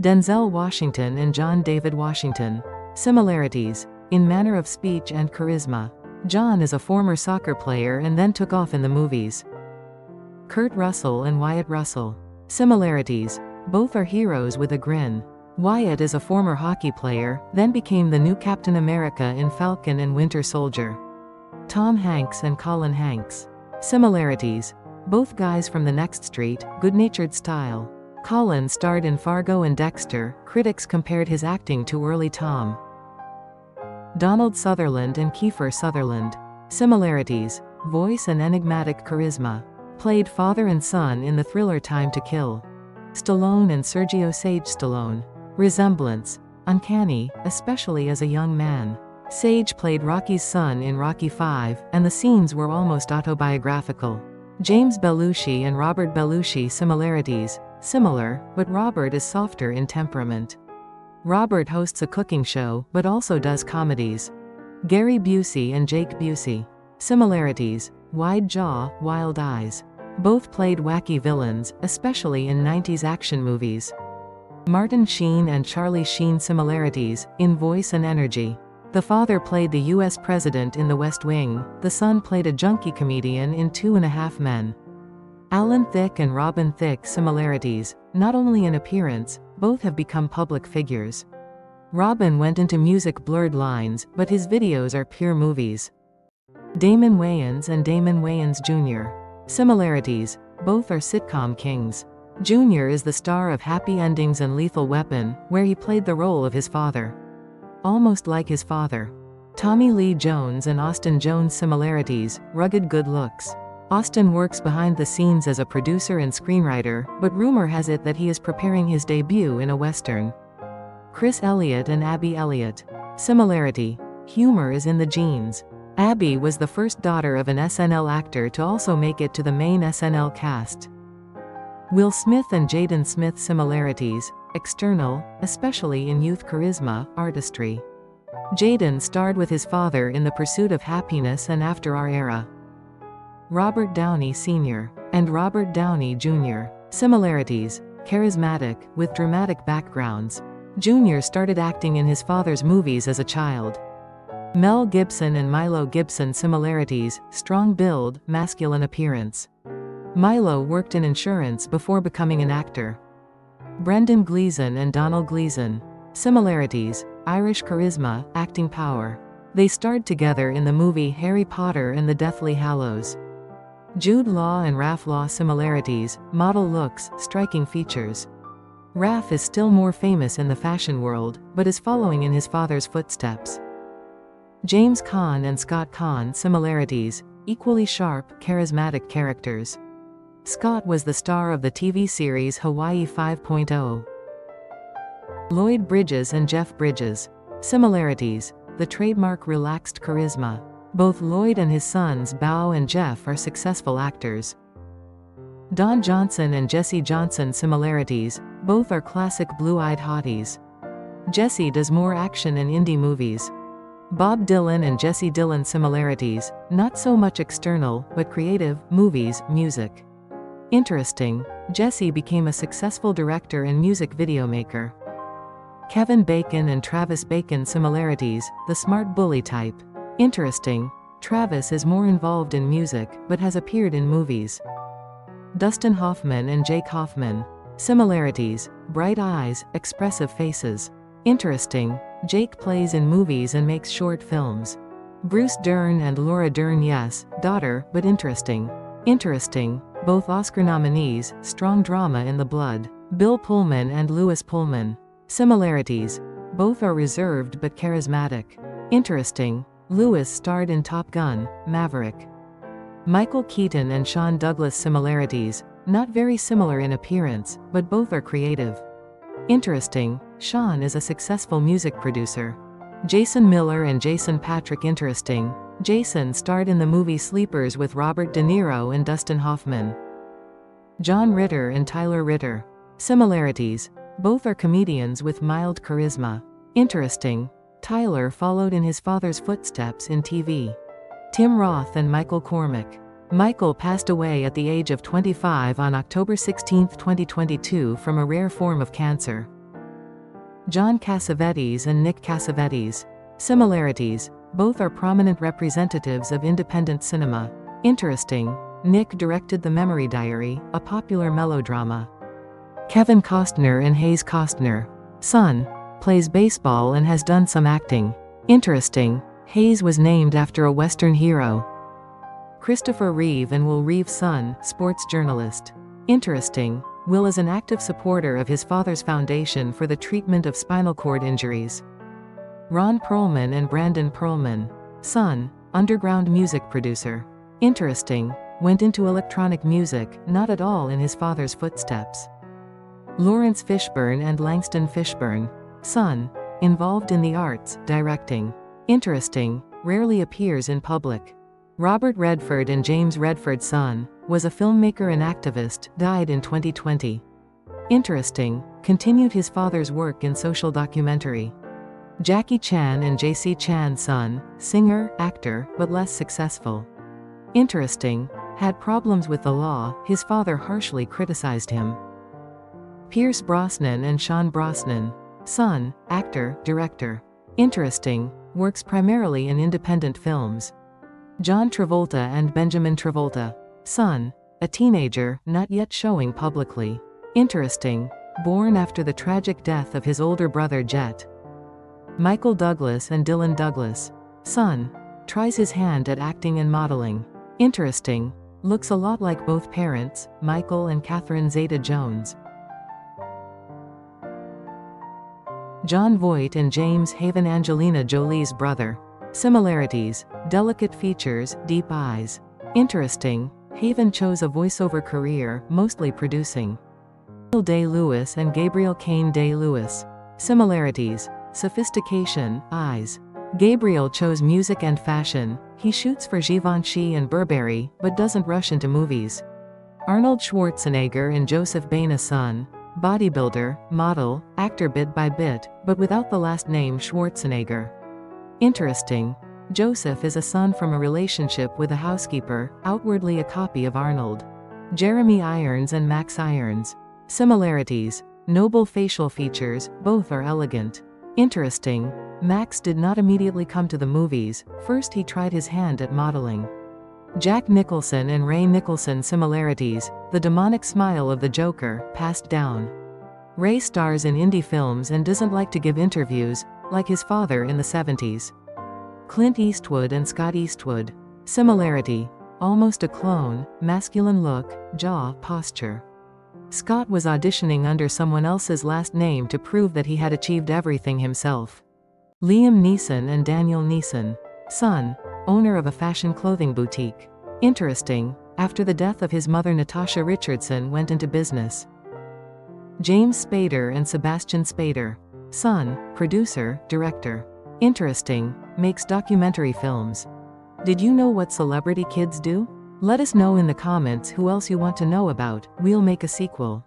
Denzel Washington and John David Washington. Similarities. In manner of speech and charisma. John is a former soccer player and then took off in the movies. Kurt Russell and Wyatt Russell. Similarities. Both are heroes with a grin. Wyatt is a former hockey player, then became the new Captain America in Falcon and Winter Soldier. Tom Hanks and Colin Hanks. Similarities. Both guys from the next street, good-natured style. Colin starred in Fargo and Dexter. Critics compared his acting to early Tom. Donald Sutherland and Kiefer Sutherland. Similarities. Voice and enigmatic charisma. Played father and son in the thriller Time to Kill. Stallone and Sergio Sage Stallone. Resemblance. Uncanny, especially as a young man. Sage played Rocky's son in Rocky V, and the scenes were almost autobiographical. James Belushi and Robert Belushi. Similarities. Similar, but Robert is softer in temperament. Robert hosts a cooking show, but also does comedies. Gary Busey and Jake Busey. Similarities. Wide jaw, wild eyes. Both played wacky villains, especially in 90s action movies. Martin Sheen and Charlie Sheen. Similarities, in voice and energy. The father played the U.S. president in The West Wing, the son played a junkie comedian in 2.5 Men. Alan Thicke and Robin Thicke. Similarities, not only in appearance, both have become public figures. Robin went into music Blurred Lines, but his videos are pure movies. Damon Wayans and Damon Wayans Jr. Similarities, both are sitcom kings. Jr. is the star of Happy Endings and Lethal Weapon, where he played the role of his father. Almost like his father. Tommy Lee Jones and Austin Jones. Similarities, rugged good looks. Austin works behind the scenes as a producer and screenwriter, but rumor has it that he is preparing his debut in a western. Chris Elliott and Abby Elliott. Similarity. Humor is in the genes. Abby was the first daughter of an SNL actor to also make it to the main SNL cast. Will Smith and Jaden Smith. Similarities. External, especially in youth charisma, artistry. Jaden starred with his father in The Pursuit of Happiness and After Our Era. Robert Downey Sr. and Robert Downey Jr. Similarities. Charismatic, with dramatic backgrounds. Jr. started acting in his father's movies as a child. Mel Gibson and Milo Gibson. Similarities, strong build, masculine appearance. Milo worked in insurance before becoming an actor. Brendan Gleeson and Donald Gleeson. Similarities, Irish charisma, acting power. They starred together in the movie Harry Potter and the Deathly Hallows. Jude Law and Raph Law. Similarities, model looks, striking features. Raph is still more famous in the fashion world, but is following in his father's footsteps. James Caan and Scott Caan. Similarities, equally sharp, charismatic characters. Scott was the star of the TV series Hawaii 5.0. Lloyd Bridges and Jeff Bridges. Similarities, the trademark relaxed charisma. Both Lloyd and his sons Bao and Jeff are successful actors. Don Johnson and Jesse Johnson. Similarities, both are classic blue-eyed hotties. Jesse does more action and indie movies. Bob Dylan and Jesse Dylan. Similarities, not so much external, but creative, movies, music. Interesting, Jesse became a successful director and music video maker. Kevin Bacon and Travis Bacon. Similarities, the smart bully type. Interesting, Travis is more involved in music, but has appeared in movies. Dustin Hoffman and Jake Hoffman. Similarities, bright eyes, expressive faces. Interesting, Jake plays in movies and makes short films. Bruce Dern and Laura Dern. Yes, daughter, but interesting. Interesting, both Oscar nominees, strong drama in the blood. Bill Pullman and Lewis Pullman. Similarities, both are reserved but charismatic. Interesting, Lewis starred in Top Gun, Maverick. Michael Keaton and Sean Douglas. Similarities, not very similar in appearance, but both are creative. Interesting, Sean is a successful music producer. Jason Miller and Jason Patric. Interesting, Jason starred in the movie Sleepers with Robert De Niro and Dustin Hoffman. John Ritter and Tyler Ritter. Similarities, both are comedians with mild charisma. Interesting, Tyler followed in his father's footsteps in TV. Tim Roth and Michael Cormick. Michael passed away at the age of 25 on October 16, 2022 from a rare form of cancer. John Cassavetes and Nick Cassavetes. Similarities: both are prominent representatives of independent cinema. Interesting: Nick directed The Memory Diary, a popular melodrama. Kevin Costner and Hayes Costner. Son: plays baseball and has done some acting. Interesting: Hayes was named after a Western hero. Christopher Reeve and Will Reeve's son, sports journalist. Interesting: Will is an active supporter of his father's foundation for the treatment of spinal cord injuries. Ron Perlman and Brandon Perlman. Son: underground music producer. Interesting: went into electronic music, not at all in his father's footsteps. Lawrence Fishburne and Langston Fishburne. Son: involved in the arts, directing. Interesting: rarely appears in public. Robert Redford and James Redford's son, was a filmmaker and activist, died in 2020. Interesting: continued his father's work in social documentary. Jackie Chan and Jayceechan's son, singer, actor, but less successful. Interesting: had problems with the law, his father harshly criticized him. Pierce Brosnan and Sean Brosnan. Son: actor, director. Interesting: works primarily in independent films. John Travolta and Benjamin Travolta. Son: a teenager, not yet showing publicly. Interesting: born after the tragic death of his older brother Jet. Michael Douglas and Dylan Douglas. Son: tries his hand at acting and modeling. Interesting: looks a lot like both parents, Michael and Catherine Zeta-Jones. Jon Voight and James Haven, Angelina Jolie's brother. Similarities: delicate features, deep eyes. Interesting: Haven chose a voiceover career, mostly producing. Daniel Day-Lewis and Gabriel Kane Day-Lewis. Similarities: sophistication, eyes. Gabriel chose music and fashion. He shoots for Givenchy and Burberry, but doesn't rush into movies. Arnold Schwarzenegger and Joseph Baina's son. Bodybuilder, model, actor bit by bit, but without the last name Schwarzenegger. Interesting: Joseph is a son from a relationship with a housekeeper, outwardly a copy of Arnold. Jeremy Irons and Max Irons. Similarities: noble facial features, both are elegant. Interesting: Max did not immediately come to the movies, first he tried his hand at modeling. Jack Nicholson and Ray Nicholson. Similarities: the demonic smile of the Joker, passed down. Ray stars in indie films and doesn't like to give interviews, like his father in the 70s. Clint Eastwood and Scott Eastwood. Similarity: almost a clone, masculine look, jaw, posture. Scott was auditioning under someone else's last name to prove that he had achieved everything himself. Liam Neeson and Daniel Neeson. Son: owner of a fashion clothing boutique. Interesting: after the death of his mother Natasha Richardson went into business. James Spader and Sebastian Spader. Son: producer, director. Interesting: makes documentary films. Did you know what celebrity kids do? Let us know in the comments who else you want to know about, we'll make a sequel.